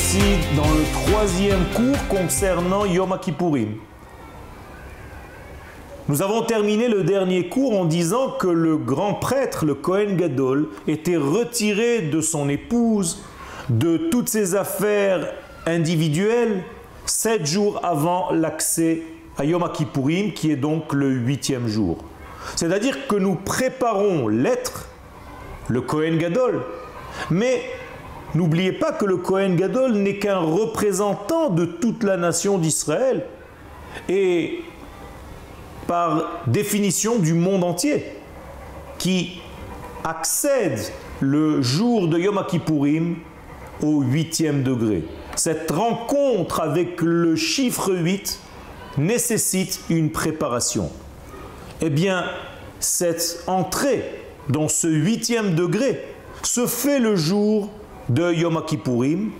voici dans le troisième cours concernant Yom Kippourim. Nous avons terminé le dernier cours en disant que le grand prêtre, le Kohen Gadol, était retiré de son épouse, de toutes ses affaires individuelles, 7 jours avant l'accès à Yom Kippourim, qui est donc le 8e jour. C'est-à-dire que nous préparons l'être, le Kohen Gadol, mais n'oubliez pas que le Kohen Gadol n'est qu'un représentant de toute la nation d'Israël et par définition du monde entier qui accède le jour de Yom Kippourim au 8e degré. Cette rencontre avec le chiffre 8 nécessite une préparation. Eh bien, cette entrée dans ce 8e degré se fait le jour de Yom Kippourim,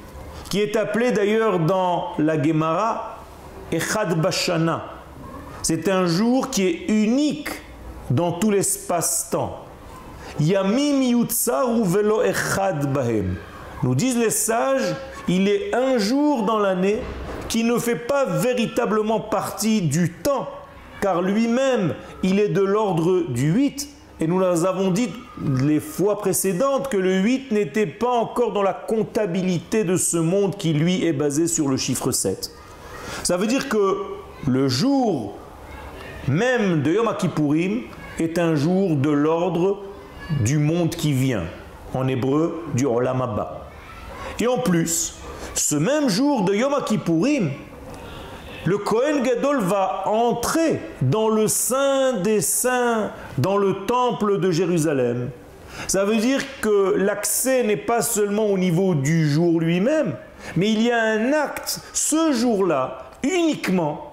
qui est appelé d'ailleurs dans la Gemara Echad Bashana. C'est un jour qui est unique dans tout l'espace-temps. Yamim yutsaru velo echad bahem. Nous disent les sages, il est un jour dans l'année qui ne fait pas véritablement partie du temps, car lui-même, il est de l'ordre du 8. Et nous avons dit les fois précédentes que le 8 n'était pas encore dans la comptabilité de ce monde qui, lui, est basé sur le chiffre 7. Ça veut dire que le jour même de Yom Kippourim est un jour de l'ordre du monde qui vient, en hébreu du Olam Haba. Et en plus, ce même jour de Yom Kippourim, le Kohen Gadol va entrer dans le Saint des Saints, dans le temple de Jérusalem. Ça veut dire que l'accès n'est pas seulement au niveau du jour lui-même, mais il y a un acte ce jour-là, uniquement,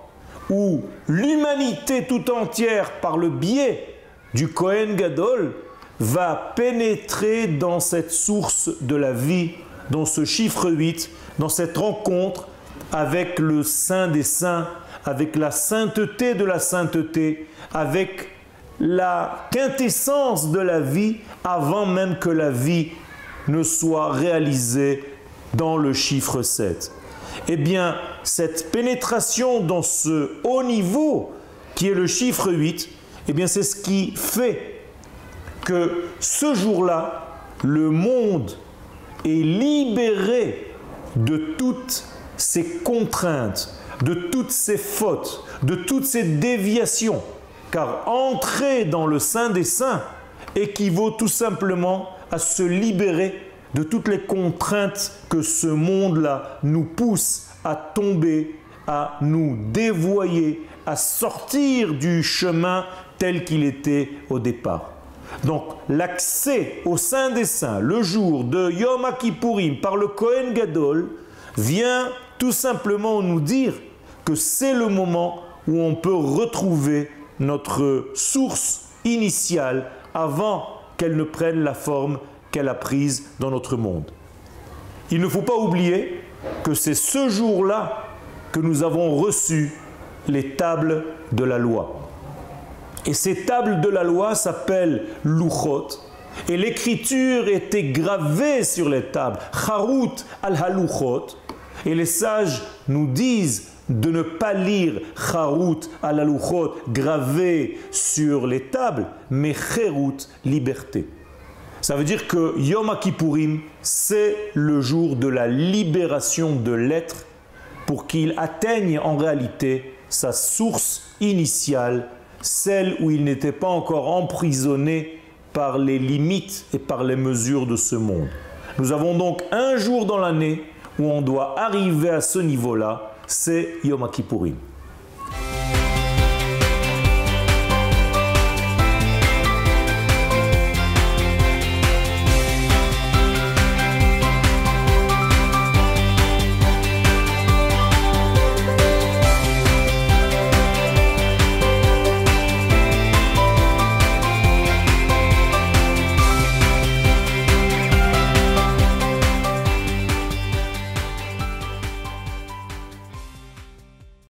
où l'humanité tout entière, par le biais du Kohen Gadol, va pénétrer dans cette source de la vie, dans ce chiffre 8, dans cette rencontre avec le Saint des Saints, avec la sainteté de la sainteté, avec la quintessence de la vie, avant même que la vie ne soit réalisée dans le chiffre 7. Eh bien, cette pénétration dans ce haut niveau, qui est le chiffre 8, eh bien, c'est ce qui fait que ce jour-là, le monde est libéré de toutes ces contraintes, de toutes ces fautes, de toutes ces déviations. Car entrer dans le Saint des Saints équivaut tout simplement à se libérer de toutes les contraintes que ce monde-là nous pousse à tomber, à nous dévoyer, à sortir du chemin tel qu'il était au départ. Donc l'accès au Saint des Saints, le jour de Yom Kippourim par le Kohen Gadol, vient tout simplement nous dire que c'est le moment où on peut retrouver notre source initiale avant qu'elle ne prenne la forme qu'elle a prise dans notre monde. Il ne faut pas oublier que c'est ce jour-là que nous avons reçu les tables de la loi. Et ces tables de la loi s'appellent Luchot, et l'écriture était gravée sur les tables, Charut al-Haluchot, et les sages nous disent de ne pas lire Charut al-Haluchot gravé sur les tables, mais Cherut, liberté. Ça veut dire que Yom Kippourim, c'est le jour de la libération de l'être pour qu'il atteigne en réalité sa source initiale, celle où il n'était pas encore emprisonné par les limites et par les mesures de ce monde. Nous avons donc un jour dans l'année où on doit arriver à ce niveau-là, c'est Yom Kippourim.